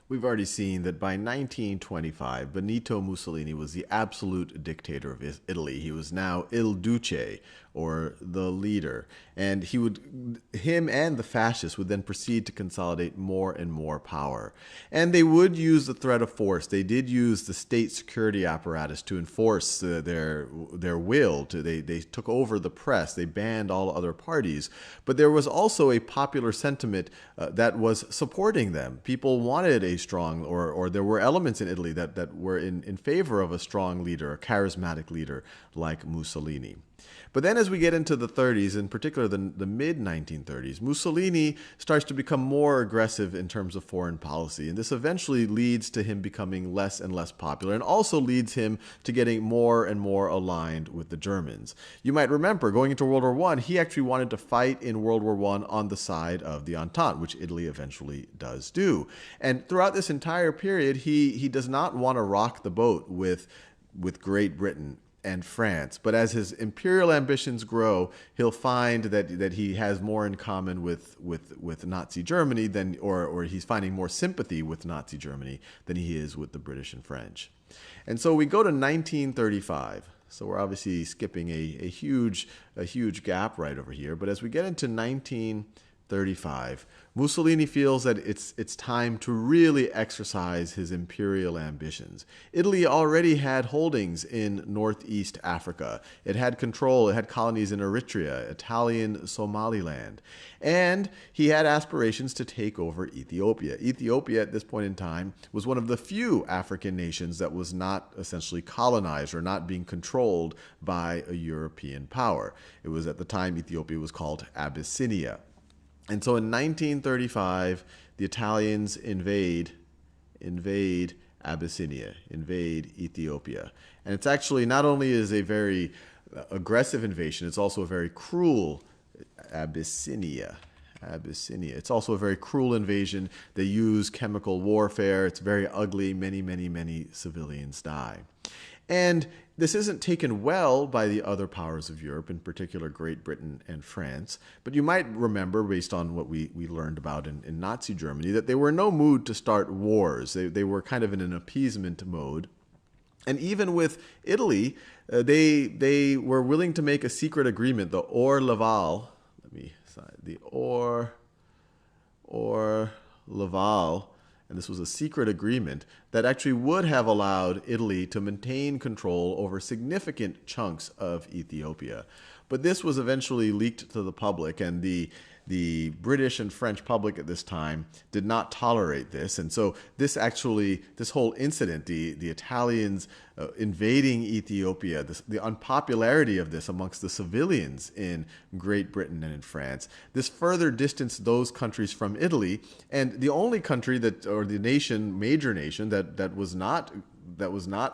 We've already seen that by 1925, Benito Mussolini was the absolute dictator of Italy. He was now Il Duce, or the leader. And him and the fascists would then proceed to consolidate more and more power. And they would use the threat of force. They did use the state security apparatus to enforce their will. They took over the press. They banned all other parties. But there was also a popular sentiment that was supporting them. People wanted a strong, or there were elements in Italy that were in favor of a strong leader, a charismatic leader like Mussolini. But then as we get into the 30s, in particular the mid-1930s, Mussolini starts to become more aggressive in terms of foreign policy. And this eventually leads to him becoming less and less popular, and also leads him to getting more and more aligned with the Germans. You might remember, going into World War I, he actually wanted to fight in World War I on the side of the Entente, which Italy eventually does do. And throughout this entire period, he does not want to rock the boat with Great Britain and France. But as his imperial ambitions grow, he'll find that he has more in common with Nazi Germany than, or he's finding more sympathy with Nazi Germany than he is with the British and French. And so we go to 1935. So we're obviously skipping a huge gap right over here. But as we get into 1935, Mussolini feels that it's time to really exercise his imperial ambitions. Italy already had holdings in Northeast Africa. It had control, it had colonies in Eritrea, Italian Somaliland. And he had aspirations to take over Ethiopia. Ethiopia at this point in time was one of the few African nations that was not essentially colonized or not being controlled by a European power. It was at the time Ethiopia was called Abyssinia. And so in 1935, the Italians invade Abyssinia, invade Ethiopia. And it's actually not only is a very aggressive invasion, it's also a very cruel Abyssinia. It's also a very cruel invasion. They use chemical warfare. It's very ugly. Many civilians die. And this isn't taken well by the other powers of Europe, in particular Great Britain and France. But you might remember, based on what we learned about in Nazi Germany, that they were in no mood to start wars. They were kind of in an appeasement mode. And even with Italy, they were willing to make a secret agreement, the Or-Laval. The Or-Laval. And this was a secret agreement that actually would have allowed Italy to maintain control over significant chunks of Ethiopia. But this was eventually leaked to the public, and the British and French public at this time did not tolerate this. And so this whole incident, the Italians invading Ethiopia, the unpopularity of this amongst the civilians in Great Britain and in France, this further distanced those countries from Italy. And the only country major nation that was not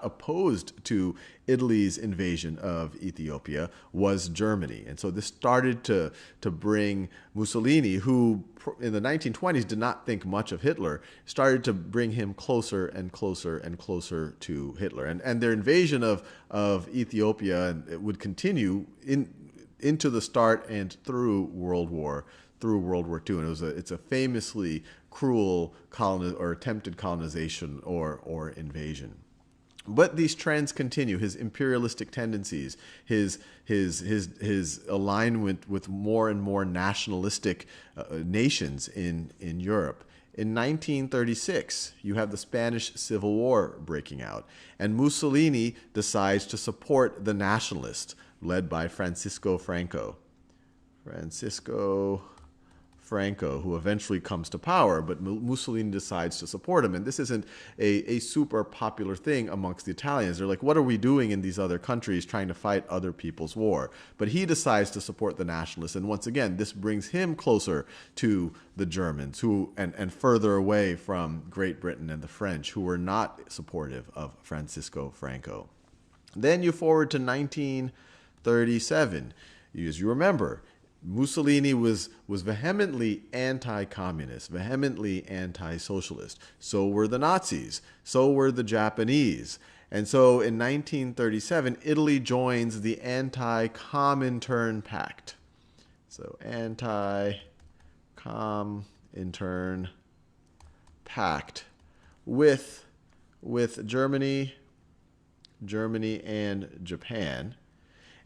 opposed to Italy's invasion of Ethiopia was Germany. And so this started to bring Mussolini, who in the 1920s did not think much of Hitler, started to bring him closer and closer and closer to Hitler. And their invasion of Ethiopia would continue into the start and through World War II. And it's a famously cruel attempted colonization or invasion. But these trends continue. His imperialistic tendencies, his alignment with more and more nationalistic nations in Europe. In 1936, you have the Spanish Civil War breaking out, and Mussolini decides to support the nationalists led by Francisco Franco, who eventually comes to power, but Mussolini decides to support him. And this isn't a super popular thing amongst the Italians. They're like, what are we doing in these other countries trying to fight other people's war? But he decides to support the nationalists. And once again, this brings him closer to the Germans and further away from Great Britain and the French, who were not supportive of Francisco Franco. Then you forward to 1937. As you remember, Mussolini was vehemently anti-communist, vehemently anti-socialist. So were the Nazis. So were the Japanese. And so in 1937, Italy joins the Anti-Comintern Pact. So Anti-Comintern Pact with Germany, and Japan.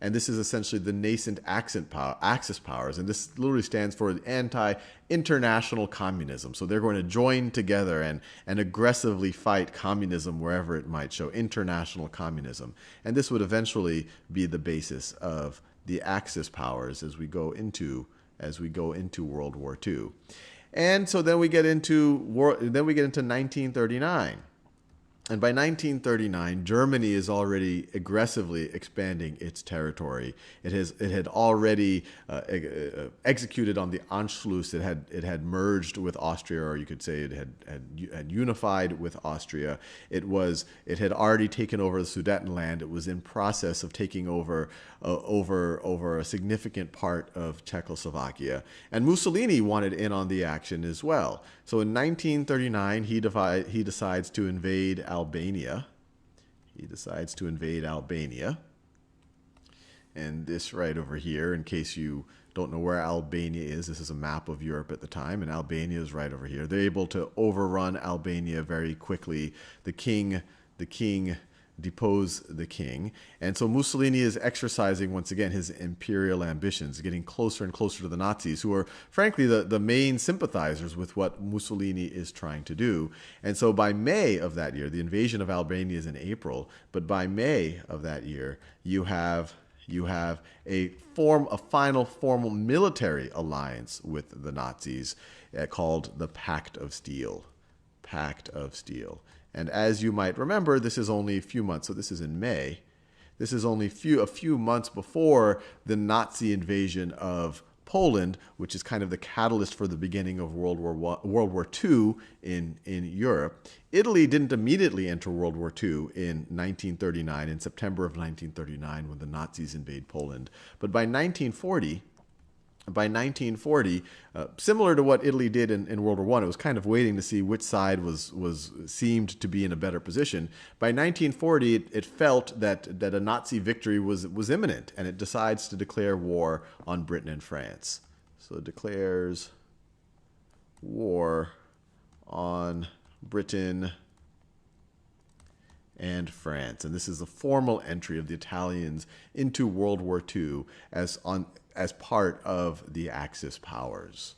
And this is essentially the nascent Axis powers. And this literally stands for anti-international communism. So they're going to join together and aggressively fight communism wherever it might show, international communism. And this would eventually be the basis of the Axis powers as we go into World War II. And so then we get into 1939. And by 1939, Germany is already aggressively expanding its territory. It had already executed on the Anschluss. It had merged with Austria, or you could say it had unified with Austria. It had already taken over the Sudetenland. It was in process of taking over a significant part of Czechoslovakia. And Mussolini wanted in on the action as well. So in 1939, he decides to invade Albania. And this right over here, in case you don't know where Albania is, this is a map of Europe at the time, and Albania is right over here. They're able to overrun Albania very quickly. The king depose the king. And so Mussolini is exercising, once again, his imperial ambitions, getting closer and closer to the Nazis, who are, frankly, the main sympathizers with what Mussolini is trying to do. And so by May of that year, the invasion of Albania is in April, but by May of that year, you have a final formal military alliance with the Nazis called the Pact of Steel. And as you might remember, this is only a few months, so this is in May. This is only a few months before the Nazi invasion of Poland, which is kind of the catalyst for the beginning of World War II in Europe. Italy didn't immediately enter World War II in 1939, in September of 1939, when the Nazis invade Poland. But by 1940, similar to what Italy did in World War I, it was kind of waiting to see which side seemed to be in a better position. By 1940, it felt that a Nazi victory was imminent, and it decides to declare war on Britain and France. So it declares war on Britain and France. And this is the formal entry of the Italians into World War II as part of the Axis powers.